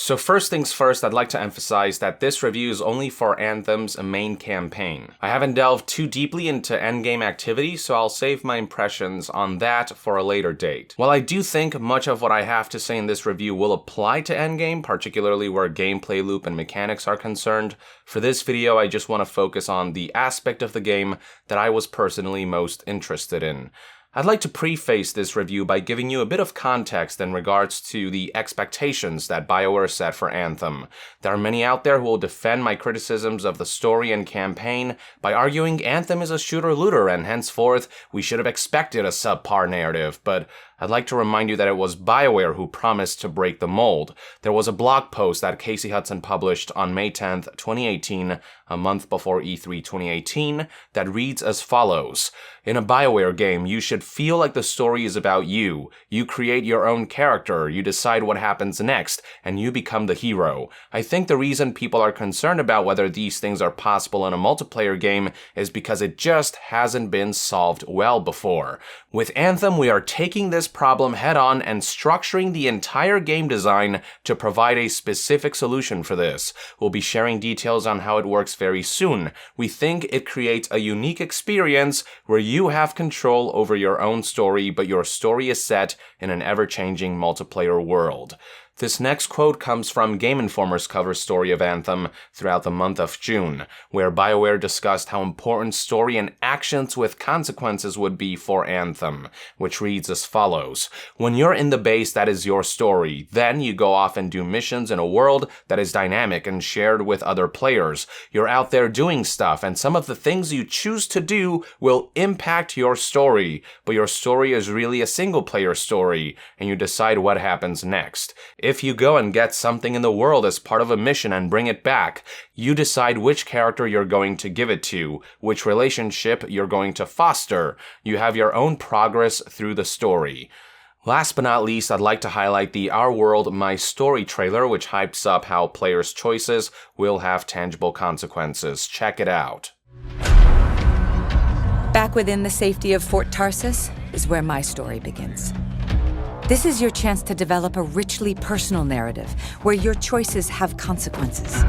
So first things first, I'd like to emphasize that this review is only for Anthem's main campaign. I haven't delved too deeply into endgame activity, so I'll save my impressions on that for a later date. While I do think much of what I have to say in this review will apply to endgame, particularly where gameplay loop and mechanics are concerned, for this video I just want to focus on the aspect of the game that I was personally most interested in. I'd like to preface this review by giving you a bit of context in regards to the expectations that BioWare set for Anthem. There are many out there who will defend my criticisms of the story and campaign by arguing Anthem is a shooter-looter and henceforth we should have expected a subpar narrative, but I'd like to remind you that it was BioWare who promised to break the mold. There was a blog post that Casey Hudson published on May 10th, 2018, a month before E3 2018, that reads as follows. In a BioWare game, you should feel like the story is about you. You create your own character, you decide what happens next, and you become the hero. I think the reason people are concerned about whether these things are possible in a multiplayer game is because it just hasn't been solved well before. With Anthem, we are taking this problem head-on and structuring the entire game design to provide a specific solution for this. We'll be sharing details on how it works very soon. We think it creates a unique experience where you have control over your own story, but your story is set in an ever-changing multiplayer world. This next quote comes from Game Informer's cover story of Anthem throughout the month of June, where BioWare discussed how important story and actions with consequences would be for Anthem, which reads as follows. When you're in the base, that is your story. Then you go off and do missions in a world that is dynamic and shared with other players. You're out there doing stuff, and some of the things you choose to do will impact your story, but your story is really a single-player story, and you decide what happens next. If you go and get something in the world as part of a mission and bring it back, you decide which character you're going to give it to, which relationship you're going to foster. You have your own progress through the story. Last but not least, I'd like to highlight the Our World, My Story trailer, which hypes up how players' choices will have tangible consequences. Check it out. Back within the safety of Fort Tarsis is where my story begins. This is your chance to develop a richly personal narrative where your choices have consequences.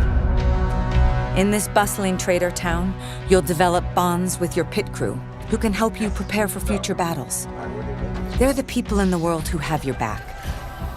In this bustling trader town, you'll develop bonds with your pit crew who can help you prepare for future battles. They're the people in the world who have your back.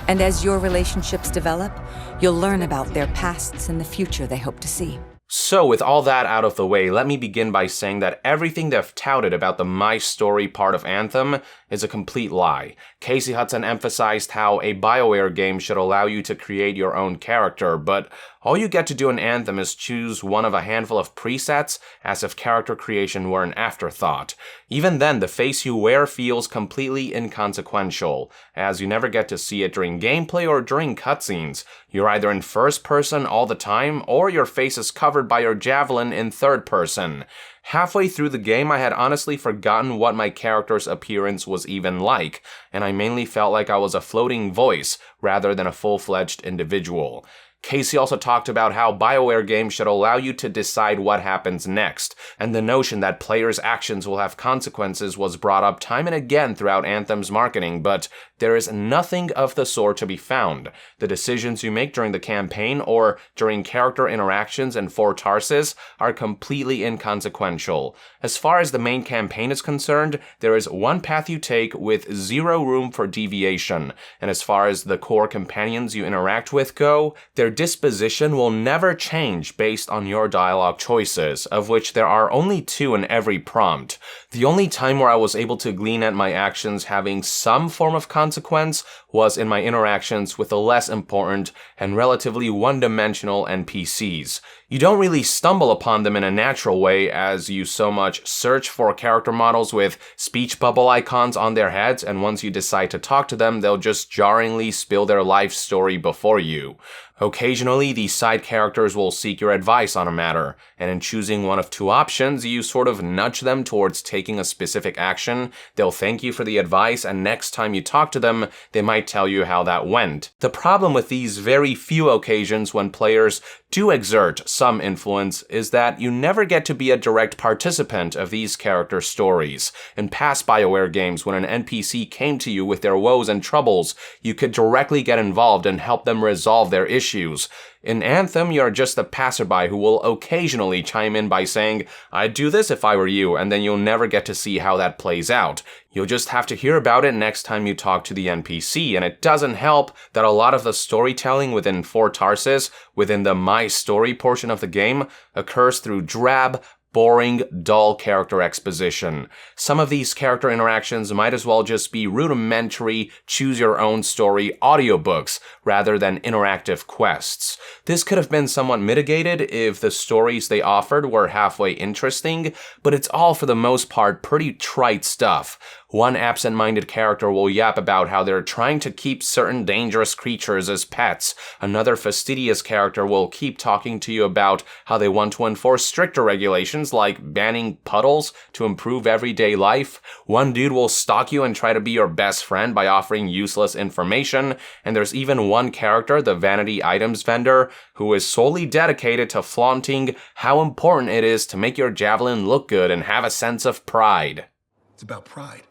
And as your relationships develop, you'll learn about their pasts and the future they hope to see. So with all that out of the way, let me begin by saying that everything they've touted about the My Story part of Anthem is a complete lie. Casey Hudson emphasized how a BioWare game should allow you to create your own character, but all you get to do in Anthem is choose one of a handful of presets as if character creation were an afterthought. Even then, the face you wear feels completely inconsequential, as you never get to see it during gameplay or during cutscenes. You're either in first person all the time, or your face is covered by your javelin in third person. Halfway through the game, I had honestly forgotten what my character's appearance was even like, and I mainly felt like I was a floating voice rather than a full-fledged individual. Casey also talked about how BioWare games should allow you to decide what happens next, and the notion that players' actions will have consequences was brought up time and again throughout Anthem's marketing, but there is nothing of the sort to be found. The decisions you make during the campaign or during character interactions in Fort Tarsis are completely inconsequential. As far as the main campaign is concerned, there is one path you take with zero room for deviation, and as far as the core companions you interact with go, their disposition will never change based on your dialogue choices, of which there are only 2 in every prompt. The only time where I was able to glean at my actions having some form of consequence was in my interactions with the less important and relatively one-dimensional NPCs. You don't really stumble upon them in a natural way, as you so much search for character models with speech bubble icons on their heads, and once you decide to talk to them, they'll just jarringly spill their life story before you. Occasionally, these side characters will seek your advice on a matter, and in choosing one of 2 options, you sort of nudge them towards taking a specific action. They'll thank you for the advice, and next time you talk to them, they might might tell you how that went. The problem with these very few occasions when players do exert some influence is that you never get to be a direct participant of these character stories. In past BioWare games, when an NPC came to you with their woes and troubles, you could directly get involved and help them resolve their issues. In Anthem, you're just a passerby who will occasionally chime in by saying, "I'd do this if I were you," and then you'll never get to see how that plays out. You'll just have to hear about it next time you talk to the NPC, and it doesn't help that a lot of the storytelling within Fort Tarsis, within the My Story portion of the game, occurs through drab, boring, dull character exposition. Some of these character interactions might as well just be rudimentary, choose-your-own-story audiobooks rather than interactive quests. This could have been somewhat mitigated if the stories they offered were halfway interesting, but it's all for the most part pretty trite stuff. One absent-minded character will yap about how they're trying to keep certain dangerous creatures as pets. Another fastidious character will keep talking to you about how they want to enforce stricter regulations like banning puddles to improve everyday life. One dude will stalk you and try to be your best friend by offering useless information. And there's even one character, the vanity items vendor, who is solely dedicated to flaunting how important it is to make your javelin look good and have a sense of pride. It's about pride.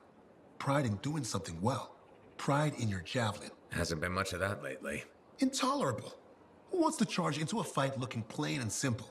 Pride in doing something well. Pride in your javelin. Hasn't been much of that lately. Intolerable. Who wants to charge into a fight looking plain and simple?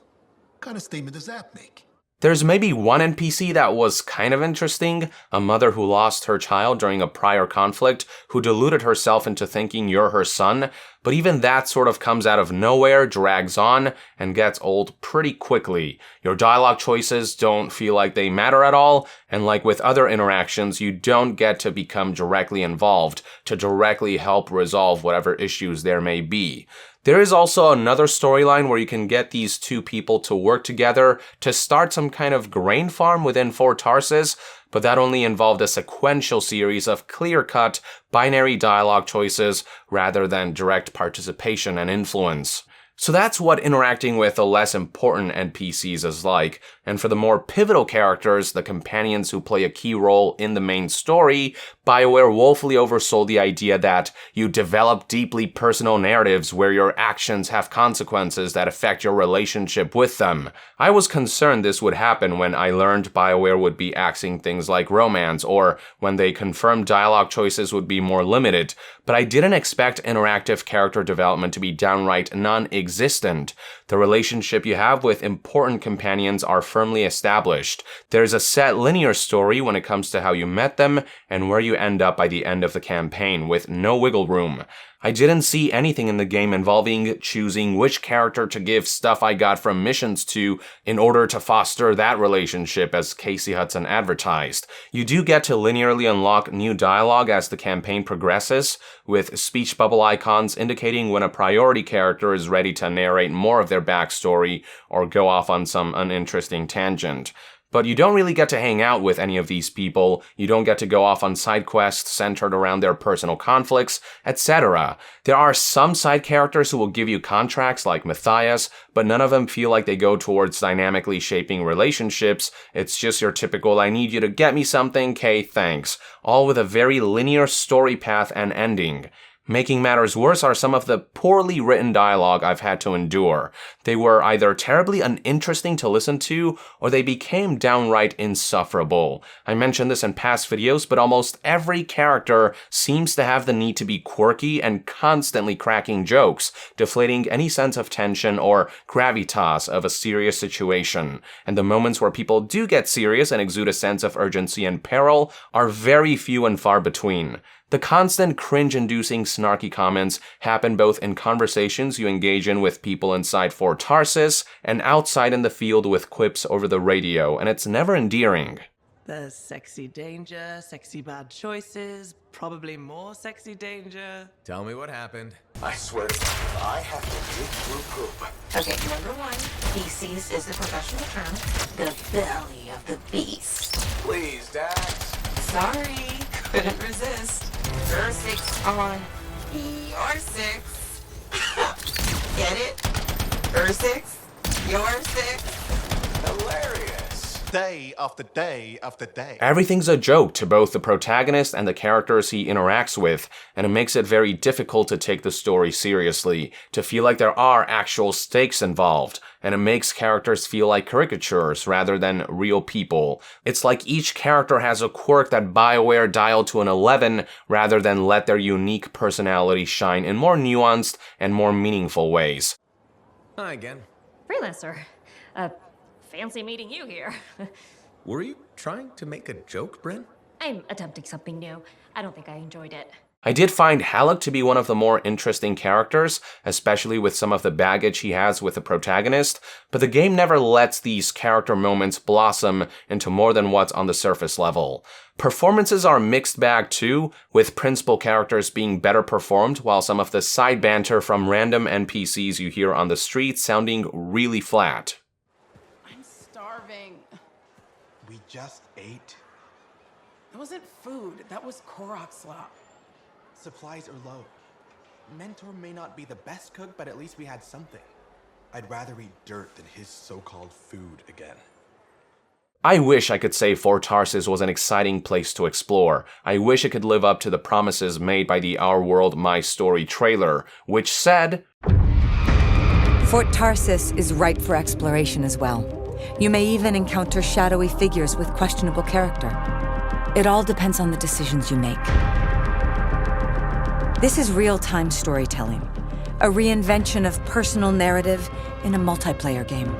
What kind of statement does that make? There's maybe one NPC that was kind of interesting, a mother who lost her child during a prior conflict, who deluded herself into thinking you're her son, but even that sort of comes out of nowhere, drags on, and gets old pretty quickly. Your dialogue choices don't feel like they matter at all, and like with other interactions, you don't get to become directly involved to directly help resolve whatever issues there may be. There is also another storyline where you can get these two people to work together to start some kind of grain farm within Fort Tarsis, but that only involved a sequential series of clear-cut, binary dialogue choices rather than direct participation and influence. So that's what interacting with the less important NPCs is like, and for the more pivotal characters, the companions who play a key role in the main story, BioWare woefully oversold the idea that you develop deeply personal narratives where your actions have consequences that affect your relationship with them. I was concerned this would happen when I learned BioWare would be axing things like romance, or when they confirmed dialogue choices would be more limited, but I didn't expect interactive character development to be downright non-existent. The relationship you have with important companions are firmly established. There's a set linear story when it comes to how you met them and where you end up by the end of the campaign, with no wiggle room. I didn't see anything in the game involving choosing which character to give stuff I got from missions to in order to foster that relationship as Casey Hudson advertised. You do get to linearly unlock new dialogue as the campaign progresses, with speech bubble icons indicating when a priority character is ready to narrate more of their backstory or go off on some uninteresting tangent. But you don't really get to hang out with any of these people, you don't get to go off on side quests centered around their personal conflicts, etc. There are some side characters who will give you contracts like Matthias, but none of them feel like they go towards dynamically shaping relationships. It's just your typical "I need you to get me something, Kay, thanks," all with a very linear story path and ending. Making matters worse are some of the poorly written dialogue I've had to endure. They were either terribly uninteresting to listen to, or they became downright insufferable. I mentioned this in past videos, but almost every character seems to have the need to be quirky and constantly cracking jokes, deflating any sense of tension or gravitas of a serious situation. And the moments where people do get serious and exude a sense of urgency and peril are very few and far between. The constant cringe-inducing snarky comments happen both in conversations you engage in with people inside Fort Tarsis and outside in the field with quips over the radio, and it's never endearing. There's sexy danger, sexy bad choices, probably more sexy danger. Tell me what happened. I swear to God, I have to dig through poop. Okay, number one, feces is the professional term. The belly of the beast. Please, Dad. Sorry, couldn't resist. Your 6 on your 6. Get it? Your 6, your 6. Hilarious. day after day after day. Everything's a joke to both the protagonist and the characters he interacts with, and it makes it very difficult to take the story seriously, to feel like there are actual stakes involved, and it makes characters feel like caricatures rather than real people. It's like each character has a quirk that BioWare dialed to an 11 rather than let their unique personality shine in more nuanced and more meaningful ways. Hi again. Freelancer. Fancy meeting you here. Were you trying to make a joke, Bryn? I'm attempting something new. I don't think I enjoyed it. I did find Halleck to be one of the more interesting characters, especially with some of the baggage he has with the protagonist, but the game never lets these character moments blossom into more than what's on the surface level. Performances are a mixed bag too, with principal characters being better performed, while some of the side banter from random NPCs you hear on the street sounding really flat. I'm starving. We just ate. That wasn't food, that was Korok slop. Supplies are low. Mentor may not be the best cook, but at least we had something. I'd rather eat dirt than his so-called food again. I wish I could say Fort Tarsis was an exciting place to explore. I wish it could live up to the promises made by the Our World, My Story trailer, which said, Fort Tarsis is ripe for exploration as well. You may even encounter shadowy figures with questionable character. It all depends on the decisions you make. This is real-time storytelling, a reinvention of personal narrative in a multiplayer game.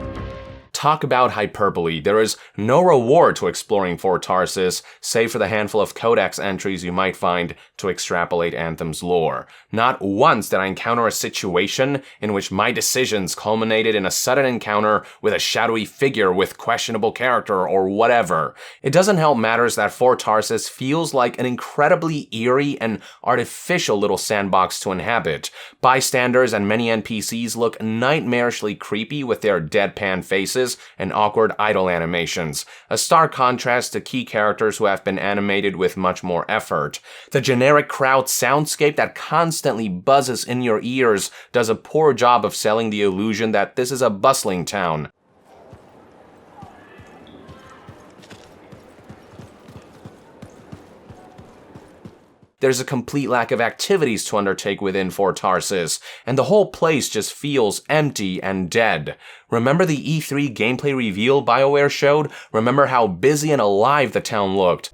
Talk about hyperbole. There is no reward to exploring Fort Tarsis, save for the handful of codex entries you might find to extrapolate Anthem's lore. Not once did I encounter a situation in which my decisions culminated in a sudden encounter with a shadowy figure with questionable character or whatever. It doesn't help matters that Fort Tarsis feels like an incredibly eerie and artificial little sandbox to inhabit. Bystanders and many NPCs look nightmarishly creepy with their deadpan faces and awkward idle animations, a stark contrast to key characters who have been animated with much more effort. The generic crowd soundscape that constantly buzzes in your ears does a poor job of selling the illusion that this is a bustling town. There's a complete lack of activities to undertake within Fort Tarsis, and the whole place just feels empty and dead. Remember the E3 gameplay reveal BioWare showed? Remember how busy and alive the town looked?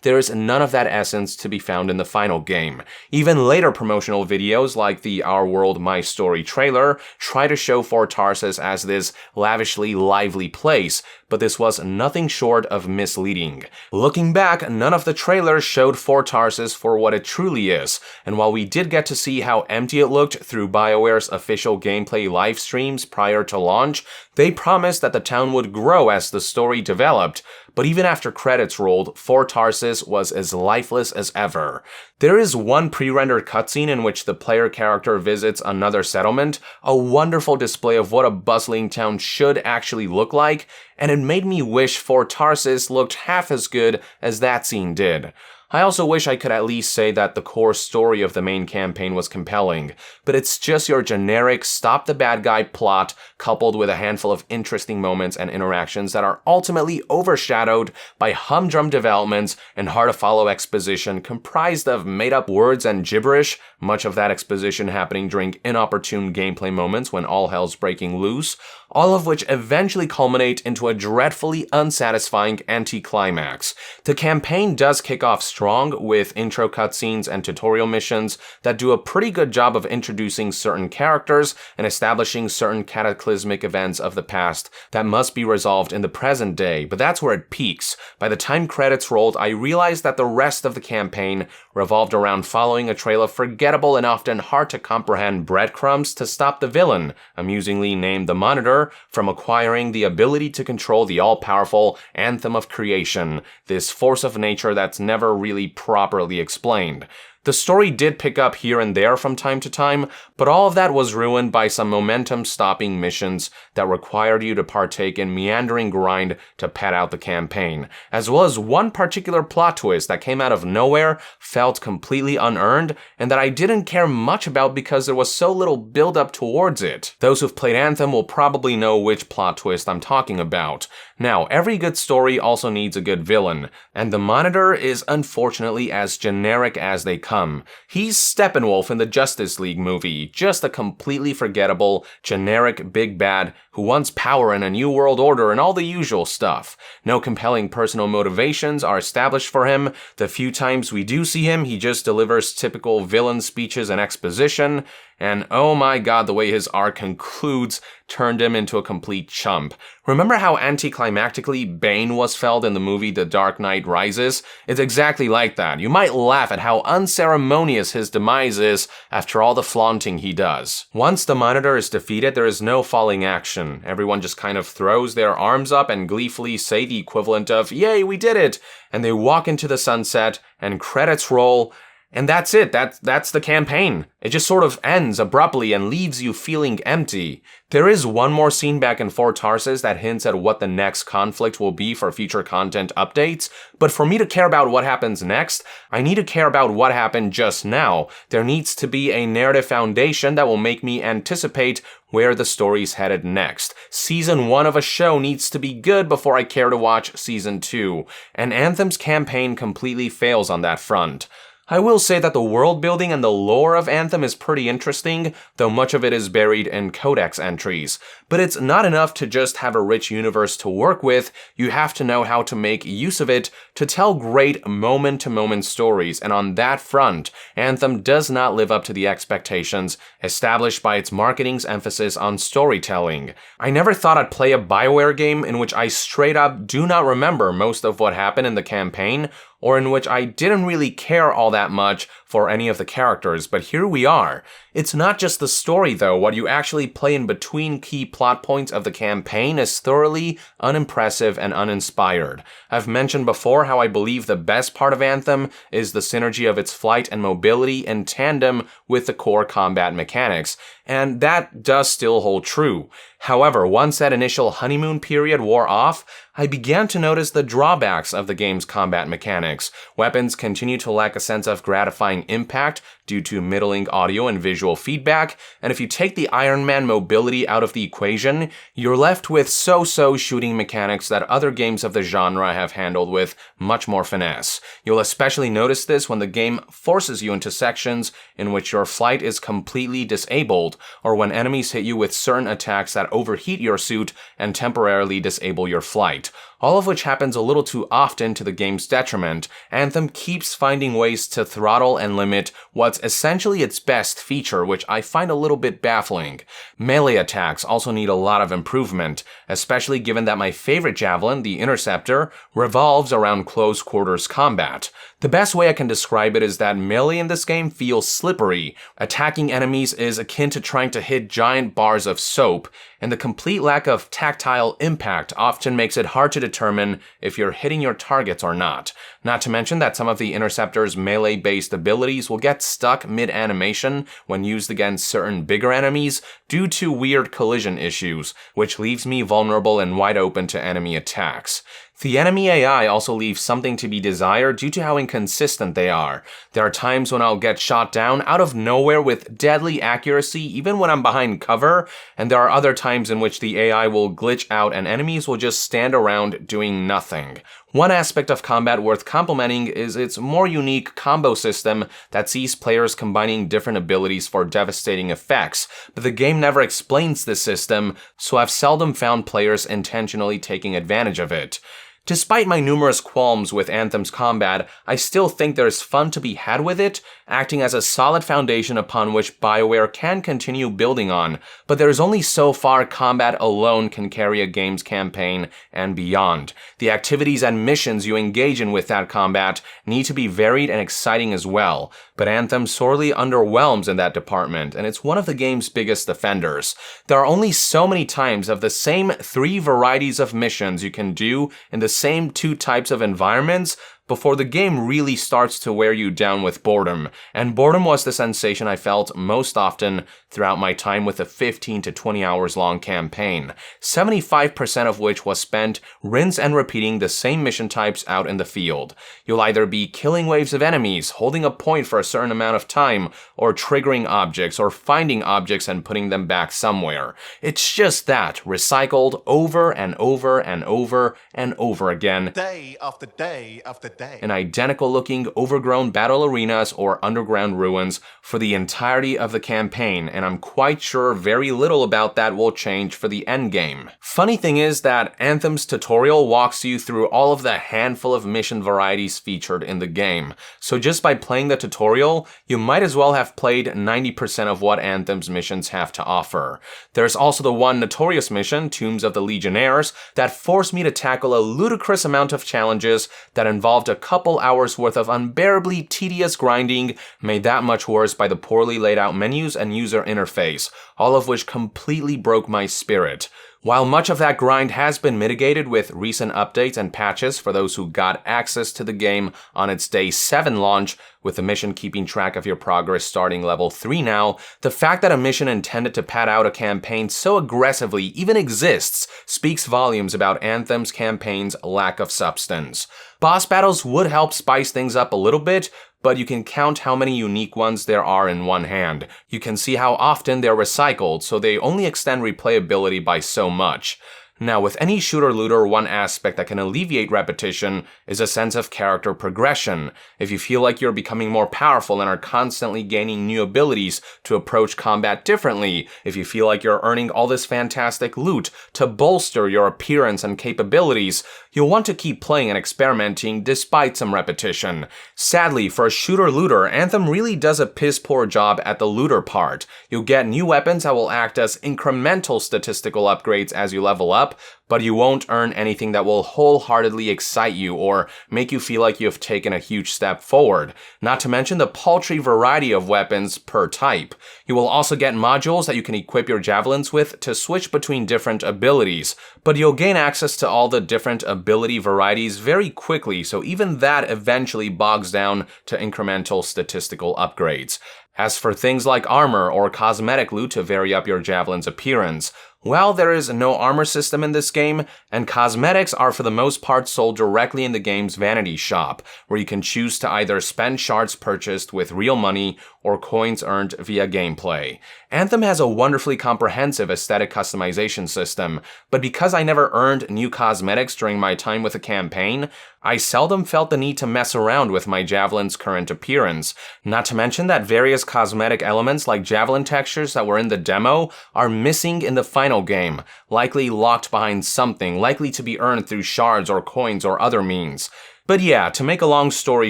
There is none of that essence to be found in the final game. Even later promotional videos like the Our World, My Story trailer try to show Fort Tarsis as this lavishly lively place, but this was nothing short of misleading. Looking back, none of the trailers showed Fort Tarsis for what it truly is, and while we did get to see how empty it looked through BioWare's official gameplay live streams prior to launch, they promised that the town would grow as the story developed, but even after credits rolled, Fort Tarsis was as lifeless as ever. There is one pre-rendered cutscene in which the player character visits another settlement, a wonderful display of what a bustling town should actually look like, and it made me wish Fort Tarsis looked half as good as that scene did. I also wish I could at least say that the core story of the main campaign was compelling, but it's just your generic stop the bad guy plot coupled with a handful of interesting moments and interactions that are ultimately overshadowed by humdrum developments and hard-to-follow exposition comprised of made-up words and gibberish, much of that exposition happening during inopportune gameplay moments when all hell's breaking loose, all of which eventually culminate into a dreadfully unsatisfying anticlimax. The campaign does kick off strong with intro cutscenes and tutorial missions that do a pretty good job of introducing certain characters and establishing certain cataclysmic events of the past that must be resolved in the present day, but that's where it peaks. By the time credits rolled, I realized that the rest of the campaign revolved around following a trail of forgettable and often hard to comprehend breadcrumbs to stop the villain, amusingly named the Monitor, from acquiring the ability to control the all-powerful Anthem of Creation, this force of nature that's never really properly explained. The story did pick up here and there from time to time, but all of that was ruined by some momentum-stopping missions that required you to partake in meandering grind to pad out the campaign, as well as one particular plot twist that came out of nowhere, felt completely unearned, and that I didn't care much about because there was so little build-up towards it. Those who've played Anthem will probably know which plot twist I'm talking about. Now, every good story also needs a good villain, and the Monitor is unfortunately as generic as they come. He's Steppenwolf in the Justice League movie, just a completely forgettable, generic big bad who wants power and a new world order and all the usual stuff. No compelling personal motivations are established for him. The few times we do see him, he just delivers typical villain speeches and exposition, and oh my god, the way his arc concludes turned him into a complete chump. Remember how anticlimactically Bane was felled in the movie The Dark Knight Rises? It's exactly like that. You might laugh at how unceremonious his demise is after all the flaunting he does. Once the Monitor is defeated, there is no falling action. Everyone just kind of throws their arms up and gleefully say the equivalent of, "Yay, we did it!" And they walk into the sunset, and credits roll, and that's it. That's the campaign. It just sort of ends abruptly and leaves you feeling empty. There is one more scene back in Fort Tarsis that hints at what the next conflict will be for future content updates, but for me to care about what happens next, I need to care about what happened just now. There needs to be a narrative foundation that will make me anticipate where the story's headed next. Season 1 of a show needs to be good before I care to watch Season 2, and Anthem's campaign completely fails on that front. I will say that the world building and the lore of Anthem is pretty interesting, though much of it is buried in codex entries. But it's not enough to just have a rich universe to work with, you have to know how to make use of it to tell great moment-to-moment stories, and on that front, Anthem does not live up to the expectations established by its marketing's emphasis on storytelling. I never thought I'd play a BioWare game in which I straight up do not remember most of what happened in the campaign, or in which I didn't really care all that much for any of the characters, but here we are. It's not just the story though, what you actually play in between key plot points of the campaign is thoroughly unimpressive and uninspired. I've mentioned before how I believe the best part of Anthem is the synergy of its flight and mobility in tandem with the core combat mechanics, and that does still hold true. However, once that initial honeymoon period wore off, I began to notice the drawbacks of the game's combat mechanics. Weapons continue to lack a sense of gratifying impact due to middling audio and visual feedback, and if you take the Iron Man mobility out of the equation, you're left with so-so shooting mechanics that other games of the genre have handled with much more finesse. You'll especially notice this when the game forces you into sections in which your flight is completely disabled, or when enemies hit you with certain attacks that overheat your suit and temporarily disable your flight. All of which happens a little too often to the game's detriment. Anthem keeps finding ways to throttle and limit what's essentially its best feature, which I find a little bit baffling. Melee attacks also need a lot of improvement, especially given that my favorite javelin, the Interceptor, revolves around close quarters combat. The best way I can describe it is that melee in this game feels slippery. Attacking enemies is akin to trying to hit giant bars of soap, and the complete lack of tactile impact often makes it hard to determine if you're hitting your targets or not. Not to mention that some of the Interceptor's melee-based abilities will get stuck mid-animation when used against certain bigger enemies due to weird collision issues, which leaves me vulnerable and wide open to enemy attacks. The enemy AI also leaves something to be desired due to how inconsistent they are. There are times when I'll get shot down out of nowhere with deadly accuracy even when I'm behind cover, and there are other times in which the AI will glitch out and enemies will just stand around doing nothing. One aspect of combat worth complimenting is its more unique combo system that sees players combining different abilities for devastating effects, but the game never explains this system, so I've seldom found players intentionally taking advantage of it. Despite my numerous qualms with Anthem's combat, I still think there's fun to be had with it, acting as a solid foundation upon which BioWare can continue building on, but there's only so far combat alone can carry a game's campaign and beyond. The activities and missions you engage in with that combat need to be varied and exciting as well, but Anthem sorely underwhelms in that department, and it's one of the game's biggest offenders. There are only so many times of the same 3 varieties of missions you can do in the same 2 types of environments, before the game really starts to wear you down with boredom, and boredom was the sensation I felt most often throughout my time with a 15 to 20 hours long campaign, 75% of which was spent rinse and repeating the same mission types out in the field. You'll either be killing waves of enemies, holding a point for a certain amount of time, or triggering objects, or finding objects and putting them back somewhere. It's just that, recycled over and over and over and over again. Day after day after day. In identical looking, overgrown battle arenas or underground ruins for the entirety of the campaign, and I'm quite sure very little about that will change for the endgame. Funny thing is that Anthem's tutorial walks you through all of the handful of mission varieties featured in the game, so just by playing the tutorial, you might as well have played 90% of what Anthem's missions have to offer. There's also the one notorious mission, Tombs of the Legionnaires, that forced me to tackle a ludicrous amount of challenges that involved a couple hours worth of unbearably tedious grinding, made that much worse by the poorly laid out menus and user interface, all of which completely broke my spirit. While much of that grind has been mitigated with recent updates and patches for those who got access to the game on its Day 7 launch, with the mission keeping track of your progress starting level 3 now, the fact that a mission intended to pad out a campaign so aggressively even exists speaks volumes about Anthem's campaign's lack of substance. Boss battles would help spice things up a little bit, but you can count how many unique ones there are in one hand. You can see how often they're recycled, so they only extend replayability by so much. Now, with any shooter-looter, one aspect that can alleviate repetition is a sense of character progression. If you feel like you're becoming more powerful and are constantly gaining new abilities to approach combat differently, if you feel like you're earning all this fantastic loot to bolster your appearance and capabilities, you'll want to keep playing and experimenting despite some repetition. Sadly, for a shooter-looter, Anthem really does a piss-poor job at the looter part. You'll get new weapons that will act as incremental statistical upgrades as you level up, but you won't earn anything that will wholeheartedly excite you or make you feel like you have taken a huge step forward, not to mention the paltry variety of weapons per type. You will also get modules that you can equip your javelins with to switch between different abilities, but you'll gain access to all the different ability varieties very quickly, so even that eventually bogs down to incremental statistical upgrades. As for things like armor or cosmetic loot to vary up your javelin's appearance, well, there is no armor system in this game, and cosmetics are for the most part sold directly in the game's vanity shop, where you can choose to either spend shards purchased with real money or coins earned via gameplay. Anthem has a wonderfully comprehensive aesthetic customization system, but because I never earned new cosmetics during my time with the campaign, I seldom felt the need to mess around with my javelin's current appearance. Not to mention that various cosmetic elements like javelin textures that were in the demo are missing in the final game, likely locked behind something, likely to be earned through shards or coins or other means. But yeah, to make a long story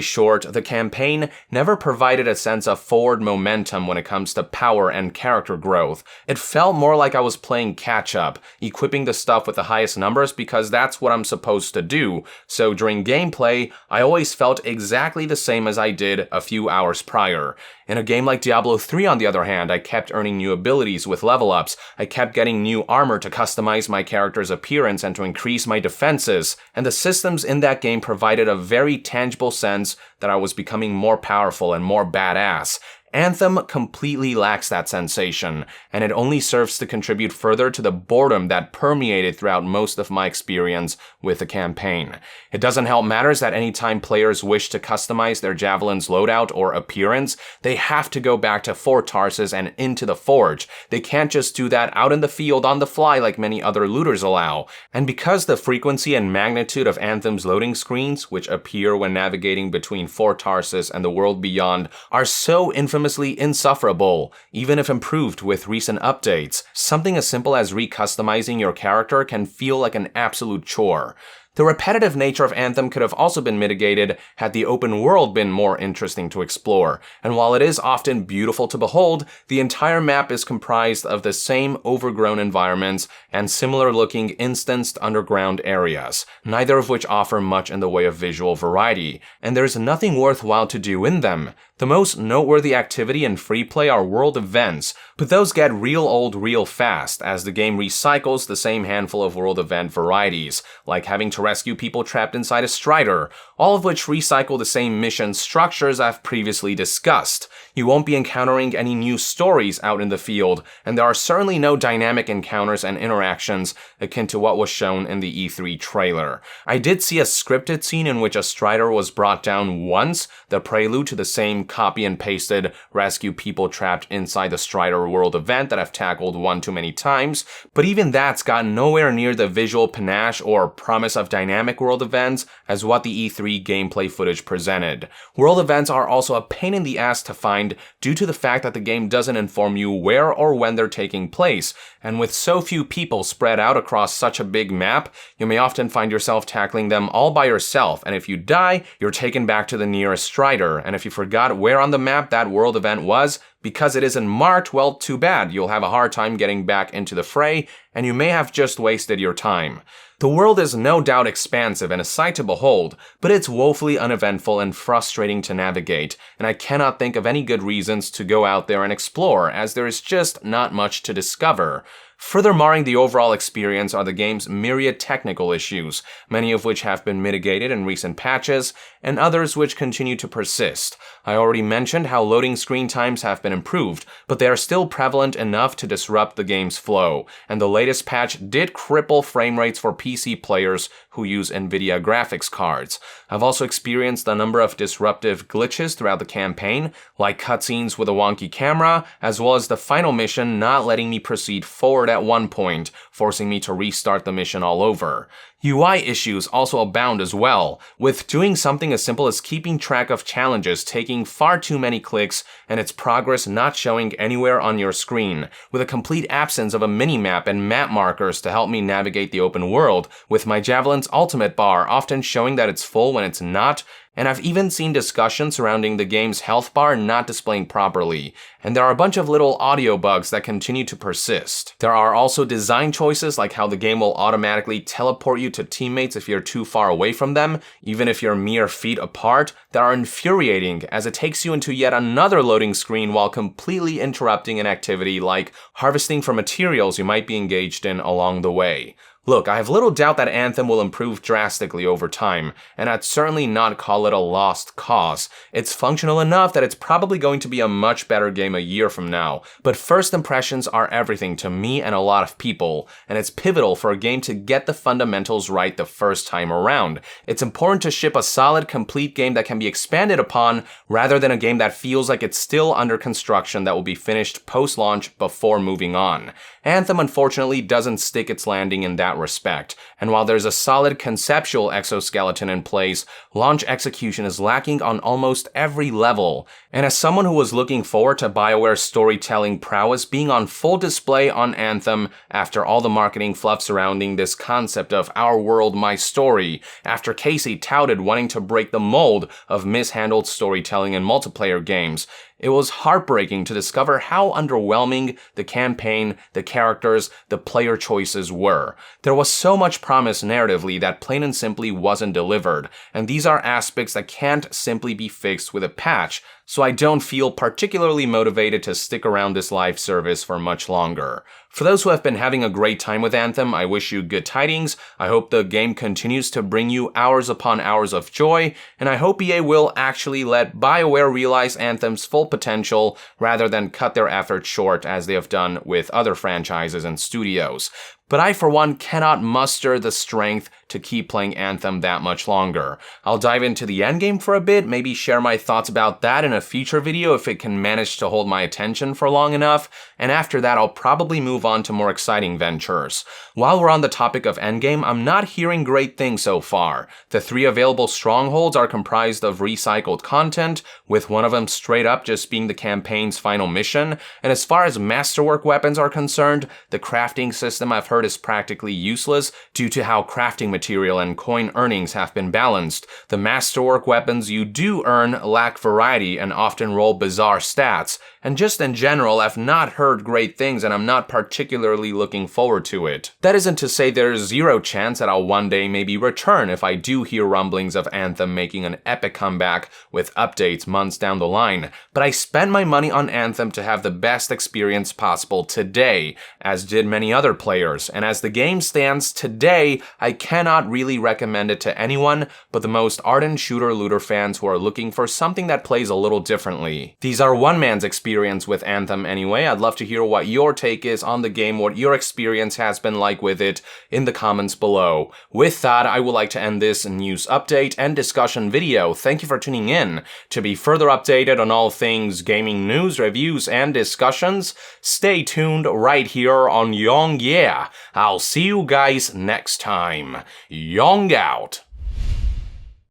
short, the campaign never provided a sense of forward momentum when it comes to power and character growth. It felt more like I was playing catch-up, equipping the stuff with the highest numbers because that's what I'm supposed to do, so during gameplay, I always felt exactly the same as I did a few hours prior. In a game like Diablo 3, on the other hand, I kept earning new abilities with level-ups, I kept getting new armor to customize my character's appearance and to increase my defenses, and the systems in that game provided a very tangible sense that I was becoming more powerful and more badass. Anthem completely lacks that sensation, and it only serves to contribute further to the boredom that permeated throughout most of my experience with the campaign. It doesn't help matters that anytime players wish to customize their javelin's loadout or appearance, they have to go back to Fort Tarsis and into the Forge. They can't just do that out in the field on the fly like many other looters allow. And because the frequency and magnitude of Anthem's loading screens, which appear when navigating between Fort Tarsis and the world beyond, are so infamously insufferable, even if improved with recent updates, something as simple as recustomizing your character can feel like an absolute chore. The repetitive nature of Anthem could have also been mitigated had the open world been more interesting to explore, and while it is often beautiful to behold, the entire map is comprised of the same overgrown environments and similar-looking instanced underground areas, neither of which offer much in the way of visual variety, and there's nothing worthwhile to do in them. The most noteworthy activity in free play are world events, but those get real old real fast as the game recycles the same handful of world event varieties, like having to to rescue people trapped inside a Strider, all of which recycle the same mission structures I've previously discussed. You won't be encountering any new stories out in the field, and there are certainly no dynamic encounters and interactions akin to what was shown in the E3 trailer. I did see a scripted scene in which a Strider was brought down once, the prelude to the same copy and pasted rescue people trapped inside the Strider World event that I've tackled one too many times, but even that's gotten nowhere near the visual panache or promise of dynamic world events as what the E3 gameplay footage presented. World events are also a pain in the ass to find due to the fact that the game doesn't inform you where or when they're taking place, and with so few people spread out across such a big map, you may often find yourself tackling them all by yourself, and if you die, you're taken back to the nearest Strider, and if you forgot where on the map that world event was, because it isn't marked, well, too bad, you'll have a hard time getting back into the fray, and you may have just wasted your time. The world is no doubt expansive and a sight to behold, but it's woefully uneventful and frustrating to navigate, and I cannot think of any good reasons to go out there and explore, as there is just not much to discover. Further marring the overall experience are the game's myriad technical issues, many of which have been mitigated in recent patches, and others which continue to persist. I already mentioned how loading screen times have been improved, but they are still prevalent enough to disrupt the game's flow, and the latest patch did cripple frame rates for PC players who use Nvidia graphics cards. I've also experienced a number of disruptive glitches throughout the campaign, like cutscenes with a wonky camera, as well as the final mission not letting me proceed forward at one point, forcing me to restart the mission all over. UI issues also abound as well, with doing something as simple as keeping track of challenges taking far too many clicks and its progress not showing anywhere on your screen, with a complete absence of a minimap and map markers to help me navigate the open world, with my Javelin's ultimate bar often showing that it's full when it's not, and I've even seen discussion surrounding the game's health bar not displaying properly, and there are a bunch of little audio bugs that continue to persist. There are also design choices like how the game will automatically teleport you to teammates if you're too far away from them, even if you're mere feet apart, that are infuriating as it takes you into yet another loading screen while completely interrupting an activity like harvesting for materials you might be engaged in along the way. Look, I have little doubt that Anthem will improve drastically over time, and I'd certainly not call it a lost cause. It's functional enough that it's probably going to be a much better game a year from now, but first impressions are everything to me and a lot of people, and it's pivotal for a game to get the fundamentals right the first time around. It's important to ship a solid, complete game that can be expanded upon, rather than a game that feels like it's still under construction that will be finished post-launch before moving on. Anthem unfortunately doesn't stick its landing in that respect, and while there's a solid conceptual exoskeleton in place, launch execution is lacking on almost every level. And as someone who was looking forward to BioWare's storytelling prowess being on full display on Anthem after all the marketing fluff surrounding this concept of our world, my story, after Casey touted wanting to break the mold of mishandled storytelling in multiplayer games, it was heartbreaking to discover how underwhelming the campaign, the characters, the player choices were. There was so much promise narratively that plain and simply wasn't delivered, and these are aspects that can't simply be fixed with a patch, so I don't feel particularly motivated to stick around this live service for much longer. For those who have been having a great time with Anthem, I wish you good tidings. I hope the game continues to bring you hours upon hours of joy, and I hope EA will actually let BioWare realize Anthem's full potential rather than cut their efforts short as they have done with other franchises and studios. But I, for one, cannot muster the strength to keep playing Anthem that much longer. I'll dive into the endgame for a bit, maybe share my thoughts about that in a future video if it can manage to hold my attention for long enough, and after that I'll probably move on to more exciting ventures. While we're on the topic of endgame, I'm not hearing great things so far. The 3 available strongholds are comprised of recycled content, with one of them straight up just being the campaign's final mission, and as far as masterwork weapons are concerned, the crafting system I've heard is practically useless due to how crafting material and coin earnings have been balanced. The masterwork weapons you do earn lack variety and often roll bizarre stats, and just in general I've not heard great things and I'm not particularly looking forward to it. That isn't to say there's zero chance that I'll one day maybe return if I do hear rumblings of Anthem making an epic comeback with updates months down the line, but I spent my money on Anthem to have the best experience possible today, as did many other players. years, and as the game stands today, I cannot really recommend it to anyone but the most ardent shooter-looter fans who are looking for something that plays a little differently. These are one man's experience with Anthem anyway. I'd love to hear what your take is on the game, what your experience has been like with it in the comments below. With that, I would like to end this news update and discussion video. Thank you for tuning in. To be further updated on all things gaming news, reviews, and discussions, stay tuned right here on Yong Yeah. I'll see you guys next time. Yong out.